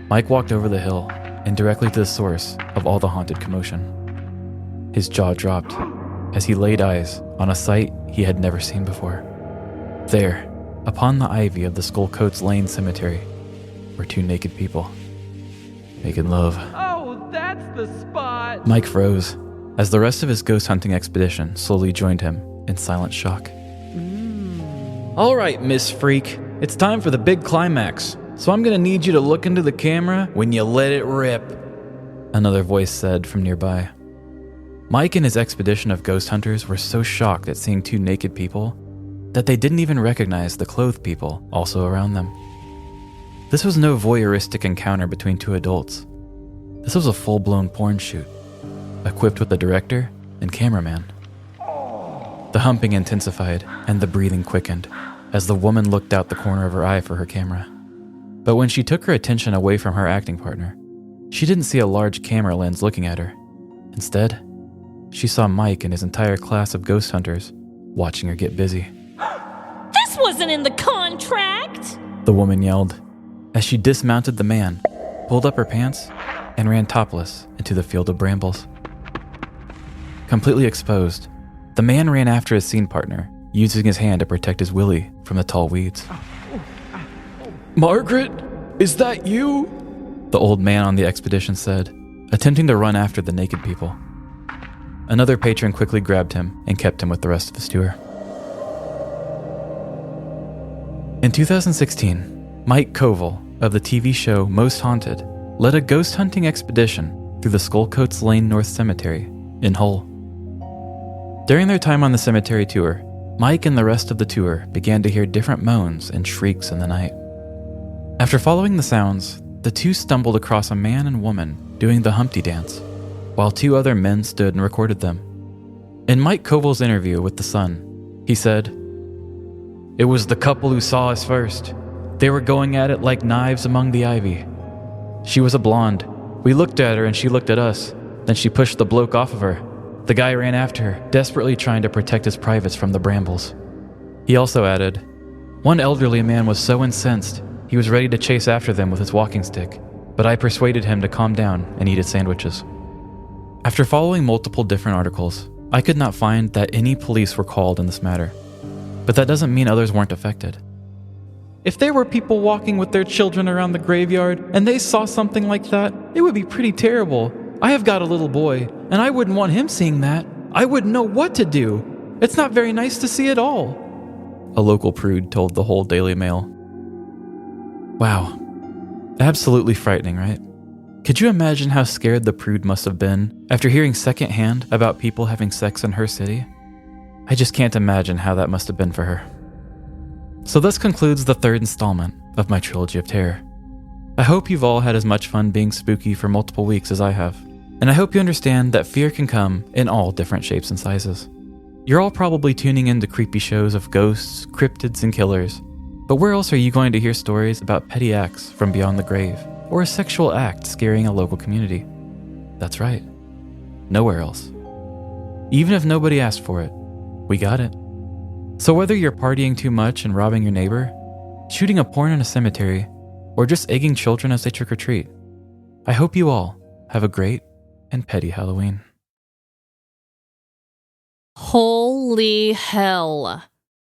Mike walked over the hill and directly to the source of all the haunted commotion. His jaw dropped as he laid eyes on a sight he had never seen before. There, upon the ivy of the Skullcoats Lane Cemetery, were two naked people, making love. Oh, that's the spot! Mike froze as the rest of his ghost hunting expedition slowly joined him in silent shock. "All right, Miss Freak, it's time for the big climax, so I'm gonna need you to look into the camera when you let it rip," another voice said from nearby. Mike and his expedition of ghost hunters were so shocked at seeing two naked people that they didn't even recognize the clothed people also around them. This was no voyeuristic encounter between two adults. This was a full-blown porn shoot, equipped with a director and cameraman. The humping intensified and the breathing quickened as the woman looked out the corner of her eye for her camera. But when she took her attention away from her acting partner, she didn't see a large camera lens looking at her. Instead, she saw Mike and his entire class of ghost hunters watching her get busy. This wasn't in the contract! The woman yelled as she dismounted the man, pulled up her pants, and ran topless into the field of brambles. Completely exposed, the man ran after his scene partner, using his hand to protect his willy from the tall weeds. "Margaret, is that you?" the old man on the expedition said, attempting to run after the naked people. Another patron quickly grabbed him and kept him with the rest of his tour. In 2016, Mike Koval of the TV show Most Haunted led a ghost hunting expedition through the Skullcoats Lane North Cemetery in Hull. During their time on the cemetery tour, Mike and the rest of the tour began to hear different moans and shrieks in the night. After following the sounds, the two stumbled across a man and woman doing the Humpty Dance, while two other men stood and recorded them. In Mike Koval's interview with The Sun, he said, "It was the couple who saw us first. They were going at it like knives among the ivy. She was a blonde. We looked at her and she looked at us. Then she pushed the bloke off of her. The guy ran after her, desperately trying to protect his privates from the brambles." He also added, "One elderly man was so incensed, he was ready to chase after them with his walking stick, but I persuaded him to calm down and eat his sandwiches." After following multiple different articles, I could not find that any police were called in this matter, but that doesn't mean others weren't affected. If there were people walking with their children around the graveyard and they saw something like that, it would be pretty terrible. I have got a little boy, and I wouldn't want him seeing that. I wouldn't know what to do. It's not very nice to see at all, a local prude told the whole Daily Mail. Wow. Absolutely frightening, right? Could you imagine how scared the prude must have been after hearing secondhand about people having sex in her city? I just can't imagine how that must have been for her. So this concludes the third installment of my trilogy of terror. I hope you've all had as much fun being spooky for multiple weeks as I have. And I hope you understand that fear can come in all different shapes and sizes. You're all probably tuning into creepy shows of ghosts, cryptids, and killers. But where else are you going to hear stories about petty acts from beyond the grave, or a sexual act scaring a local community? That's right. Nowhere else. Even if nobody asked for it, we got it. So whether you're partying too much and robbing your neighbor, shooting a porn in a cemetery, or just egging children as they trick-or-treat, I hope you all have a great and petty Halloween. Holy hell.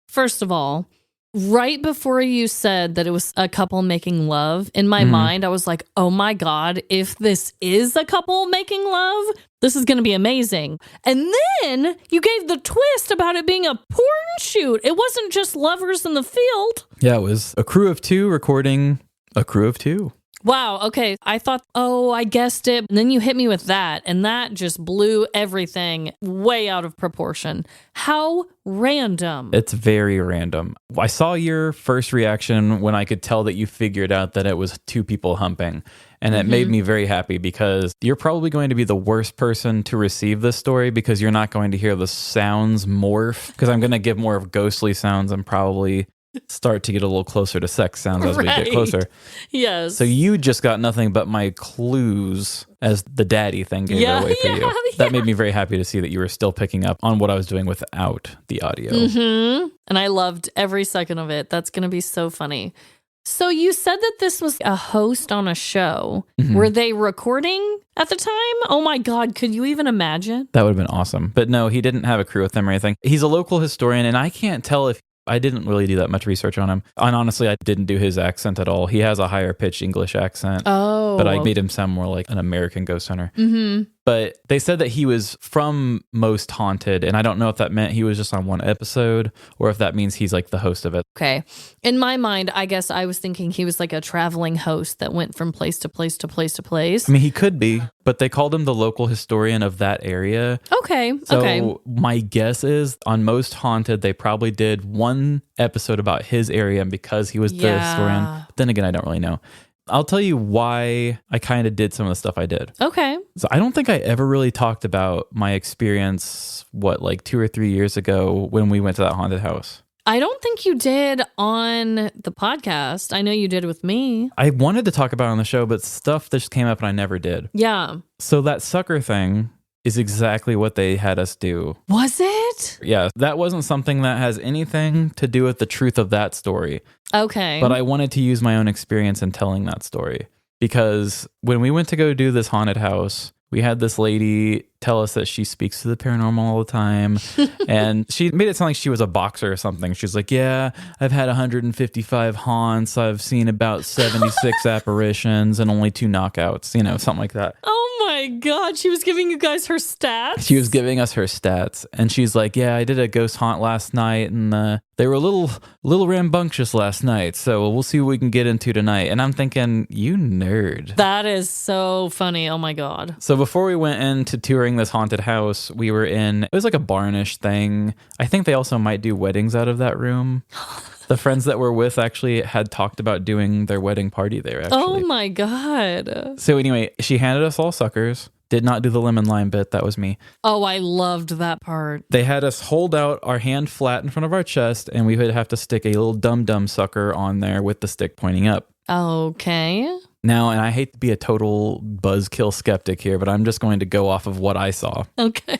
First of all, right before you said that it was a couple making love, in my mind, I was like, oh my God, if this is a couple making love, this is going to be amazing. And then you gave the twist about it being a porn shoot. It wasn't just lovers in the field. Yeah, it was a crew of two recording a crew of two. Wow. Okay. I thought, oh, I guessed it. And then you hit me with that. And that just blew everything way out of proportion. How random. It's very random. I saw your first reaction when I could tell that you figured out that it was two people humping. And it made me very happy because you're probably going to be the worst person to receive this story because you're not going to hear the sounds morph. Because I'm going to give more of ghostly sounds and probably start to get a little closer to sex sounds as we get closer. Yes. So you just got nothing but my clues as the daddy thing gave it away for you. That made me very happy to see that you were still picking up on what I was doing without the audio. And I loved every second of it. That's going to be so funny. So you said that this was a host on a show. Were they recording at the time? Oh my God, could you even imagine? That would have been awesome. But no, he didn't have a crew with him or anything. He's a local historian, and I can't tell if I didn't really do that much research on him. And honestly, I didn't do his accent at all. He has a higher pitched English accent. Oh. But I made him sound more like an American ghost hunter. But they said that he was from Most Haunted. And I don't know if that meant he was just on one episode or if that means he's like the host of it. Okay. In my mind, I guess I was thinking he was like a traveling host that went from place to place to place to place. I mean, he could be, but they called him the local historian of that area. Okay. So my guess is on Most Haunted, they probably did one episode about his area and because he was the historian. But then again, I don't really know. I'll tell you why I kind of did some of the stuff I did. Okay. So I don't think I ever really talked about my experience, like 2 or 3 years ago when we went to that haunted house. I don't think you did on the podcast. I know you did with me. I wanted to talk about it on the show, but stuff just came up and I never did. Yeah. So that sucker thing is exactly what they had us do. Was it? Yeah, that wasn't something that has anything to do with the truth of that story. Okay. But I wanted to use my own experience in telling that story. Because when we went to go do this haunted house, we had this lady tell us that she speaks to the paranormal all the time. And she made it sound like she was a boxer or something. She's like, yeah, I've had 155 haunts. I've seen about 76 apparitions and only 2 knockouts, something like that. Oh my God. She was giving you guys her stats? She was giving us her stats. And she's like, yeah, I did a ghost haunt last night and they were a little rambunctious last night. So we'll see what we can get into tonight. And I'm thinking, you nerd. That is so funny. Oh my God. So before we went into touring this haunted house, it was like a barnish thing. I think they also might do weddings out of that room. The friends that we're with actually had talked about doing their wedding party there, actually. Oh my God. So anyway, she handed us all suckers. Did not do the lemon lime bit. That was me. Oh, I loved that part. They had us hold out our hand flat in front of our chest, and we would have to stick a little dum-dum sucker on there with the stick pointing up. Okay. Now, and I hate to be a total buzzkill skeptic here, but I'm just going to go off of what I saw. Okay.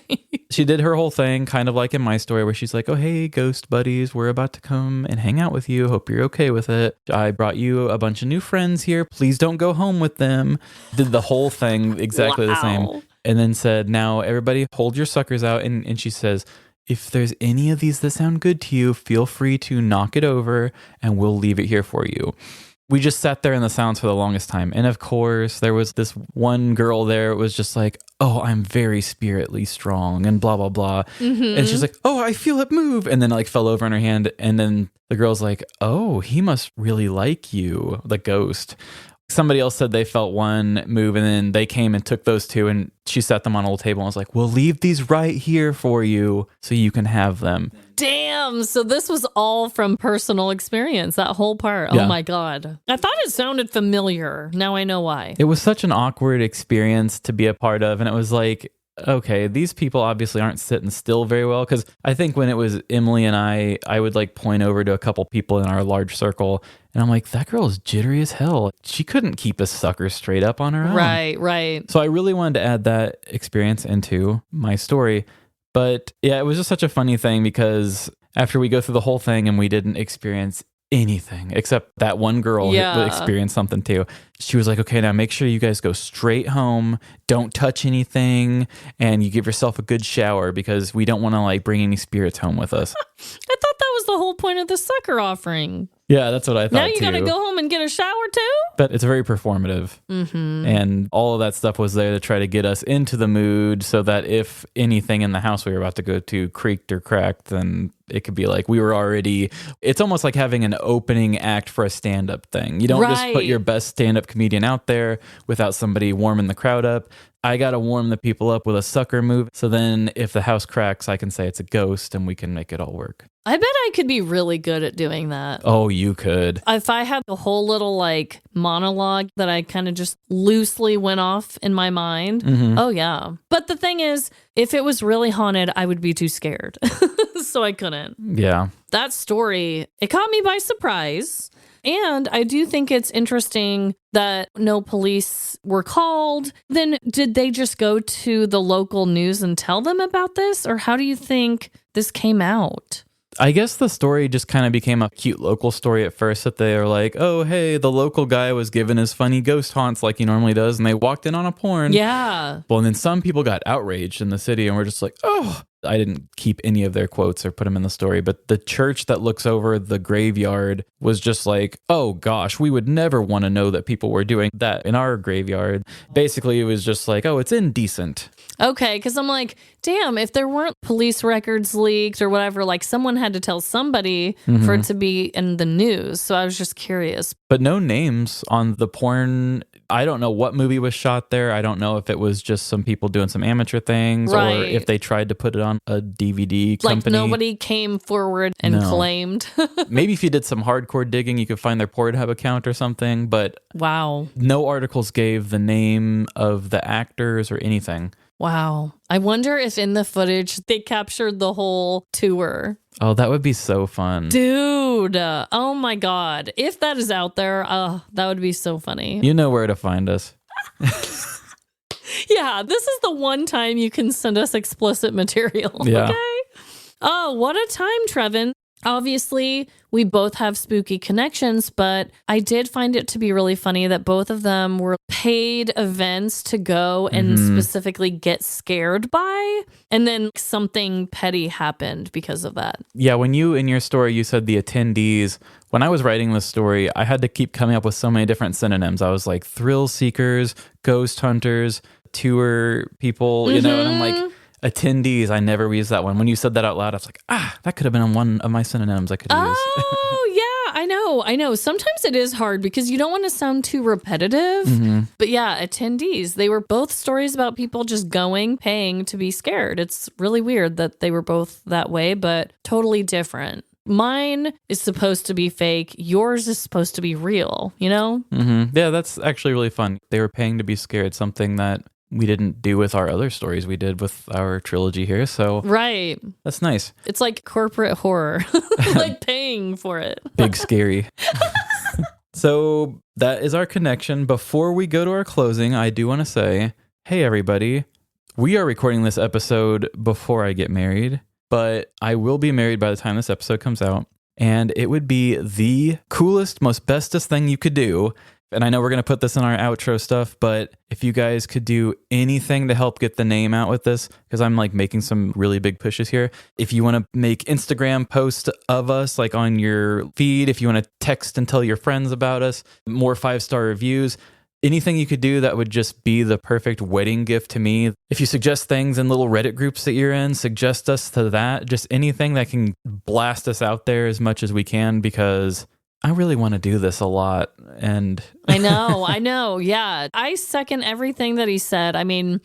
She did her whole thing, kind of like in my story, where she's like, oh, hey, ghost buddies, we're about to come and hang out with you. Hope you're okay with it. I brought you a bunch of new friends here. Please don't go home with them. Did the whole thing exactly the same. And then said, now, everybody hold your suckers out. And she says, if there's any of these that sound good to you, feel free to knock it over and we'll leave it here for you. We just sat there in the silence for the longest time. And of course, there was this one girl there. It was just like, oh, I'm very spiritly strong and blah, blah, blah. And she's like, oh, I feel it move. And then like fell over on her hand. And then the girl's like, oh, he must really like you, the ghost. Somebody else said they felt one move and then they came and took those 2 and she set them on a little table and was like, we'll leave these right here for you so you can have them. Damn. So this was all from personal experience, that whole part. Yeah. Oh my God. I thought it sounded familiar. Now I know why. It was such an awkward experience to be a part of. And it was like, okay, these people obviously aren't sitting still very well. Because I think when it was Emily and I would like point over to a couple people in our large circle. And I'm like, that girl is jittery as hell. She couldn't keep a sucker straight up on her own. Right. So I really wanted to add that experience into my story. But yeah, it was just such a funny thing because after we go through the whole thing and we didn't experience anything except that one girl who experienced something too. She was like, okay, now make sure you guys go straight home. Don't touch anything. And you give yourself a good shower because we don't want to like bring any spirits home with us. I thought that was the whole point of the sucker offering. Yeah, that's what I thought now you too. gotta go home and get a shower too? But it's very performative. And all of that stuff was there to try to get us into the mood so that if anything in the house we were about to go to creaked or cracked, then It could be like it's almost like having an opening act for a stand-up thing. You don't just put your best stand-up comedian out there without somebody warming the crowd up. I got to warm the people up with a sucker move. So then if the house cracks, I can say it's a ghost and we can make it all work. I bet I could be really good at doing that. Oh, you could. If I had a whole little like monologue that I kind of just loosely went off in my mind. Oh, yeah. But the thing is, if it was really haunted, I would be too scared. So I couldn't. Yeah. That story, it caught me by surprise. And I do think it's interesting that no police were called. Then did they just go to the local news and tell them about this? Or how do you think this came out? I guess the story just kind of became a cute local story at first, that they were like, oh, hey, the local guy was given his funny ghost haunts like he normally does, and they walked in on a porn. Yeah. Well, and then some people got outraged in the city and were just like, oh, I didn't keep any of their quotes or put them in the story, but the church that looks over the graveyard was just like, oh gosh, we would never want to know that people were doing that in our graveyard. Basically, it was just like, oh, it's indecent. Okay, because I'm like, damn, if there weren't police records leaked or whatever, like someone had to tell somebody for it to be in the news. So I was just curious. But no names on the porn. I don't know what movie was shot there. I don't know if it was just some people doing some amateur things or if they tried to put it on a DVD company. Like nobody came forward and claimed. Maybe if you did some hardcore digging, you could find their Pornhub account or something. But wow, no articles gave the name of the actors or anything. Wow. I wonder if in the footage they captured the whole tour. Oh, that would be so fun. Dude. Oh my God. If that is out there, that would be so funny. You know where to find us. Yeah, this is the one time you can send us explicit material. Yeah. Okay. Oh, what a time, Trevin. Obviously, we both have spooky connections, but I did find it to be really funny that both of them were paid events to go and specifically get scared by. And then something petty happened because of that. Yeah, when you, in your story, you said the attendees. When I was writing this story, I had to keep coming up with so many different synonyms. I was like thrill seekers, ghost hunters, tour people, you know, and I'm like, attendees, I never used that one. When you said that out loud, I was like, that could have been on one of my synonyms I could use. Oh, yeah, I know. Sometimes it is hard because you don't want to sound too repetitive. But yeah, attendees, they were both stories about people just going, paying to be scared. It's really weird that they were both that way, but totally different. Mine is supposed to be fake. Yours is supposed to be real, you know? Yeah, that's actually really fun. They were paying to be scared, something that we didn't do with our other stories we did with our trilogy here. So right. That's nice. It's like corporate horror, like paying for it. Big scary. So that is our connection. Before we go to our closing, I do want to say, hey, everybody, we are recording this episode before I get married, but I will be married by the time this episode comes out. And it would be the coolest, most bestest thing you could do. And I know we're going to put this in our outro stuff, but if you guys could do anything to help get the name out with this, because I'm like making some really big pushes here. If you want to make Instagram posts of us, like on your feed, if you want to text and tell your friends about us, more 5-star reviews, anything you could do that would just be the perfect wedding gift to me. If you suggest things in little Reddit groups that you're in, suggest us to that. Just anything that can blast us out there as much as we can, because I really want to do this a lot. And I know. Yeah. I second everything that he said. I mean,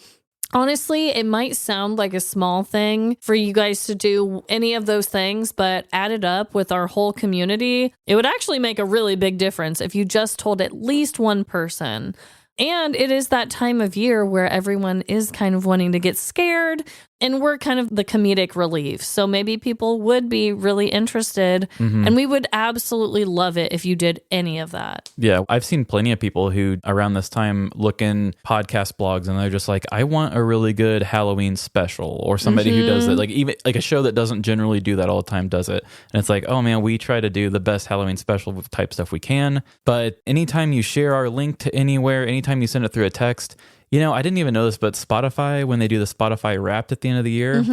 honestly, it might sound like a small thing for you guys to do any of those things, but added up with our whole community, it would actually make a really big difference if you just told at least one person. And it is that time of year where everyone is kind of wanting to get scared, and we're kind of the comedic relief. So maybe people would be really interested, and we would absolutely love it if you did any of that. Yeah, I've seen plenty of people who around this time look in podcast blogs and they're just like, I want a really good Halloween special, or somebody who does it, like even like a show that doesn't generally do that all the time does it. And it's like, oh man, we try to do the best Halloween special type stuff we can. But anytime you share our link to anywhere, anytime you send it through a text, you know, I didn't even know this, but Spotify, when they do the Spotify Wrapped at the end of the year,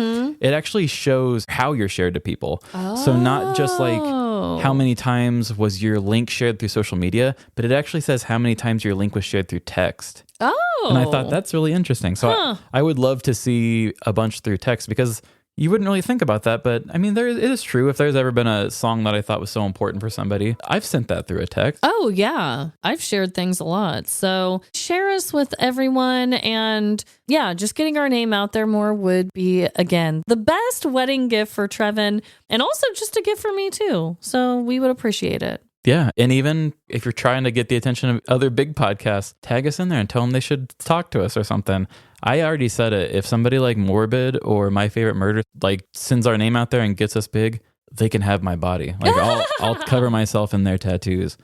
it actually shows how you're shared to people. So not just like how many times was your link shared through social media, but it actually says how many times your link was shared through text. Oh. And I thought that's really interesting. So I would love to see a bunch through text, because You wouldn't really think about that, but I mean, it is true. If there's ever been a song that I thought was so important for somebody, I've sent that through a text. Oh, yeah. I've shared things a lot. So share us with everyone. And yeah, just getting our name out there more would be, again, the best wedding gift for Trevin, and also just a gift for me too. So we would appreciate it. Yeah. And even if you're trying to get the attention of other big podcasts, tag us in there and tell them they should talk to us or something. I already said it. If somebody like Morbid or My Favorite Murder like sends our name out there and gets us big, they can have my body. Like I'll cover myself in their tattoos.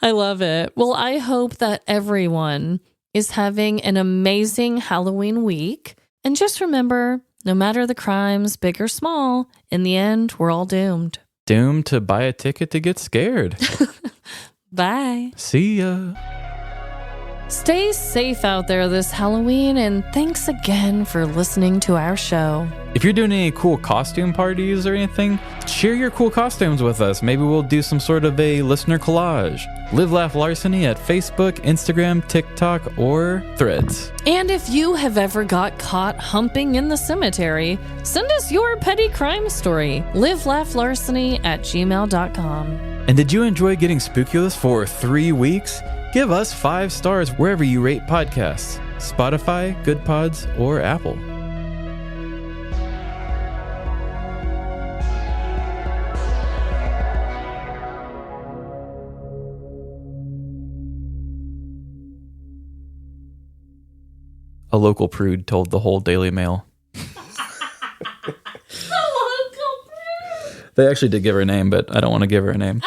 I love it. Well, I hope that everyone is having an amazing Halloween week. And just remember, no matter the crimes, big or small, in the end, we're all doomed. Doomed to buy a ticket to get scared. Bye. See ya. Stay safe out there this Halloween, and thanks again for listening to our show. If you're doing any cool costume parties or anything, share your cool costumes with us. Maybe we'll do some sort of a listener collage. Live Laugh Larceny at Facebook, Instagram, TikTok, or Threads. And if you have ever got caught humping in the cemetery, send us your petty crime story. livelaughlarceny@gmail.com. And did you enjoy getting spookulous for 3 weeks? Give us 5 stars wherever you rate podcasts. Spotify, Good Pods, or Apple. A local prude told the whole Daily Mail. They actually did give her a name, but I don't want to give her a name.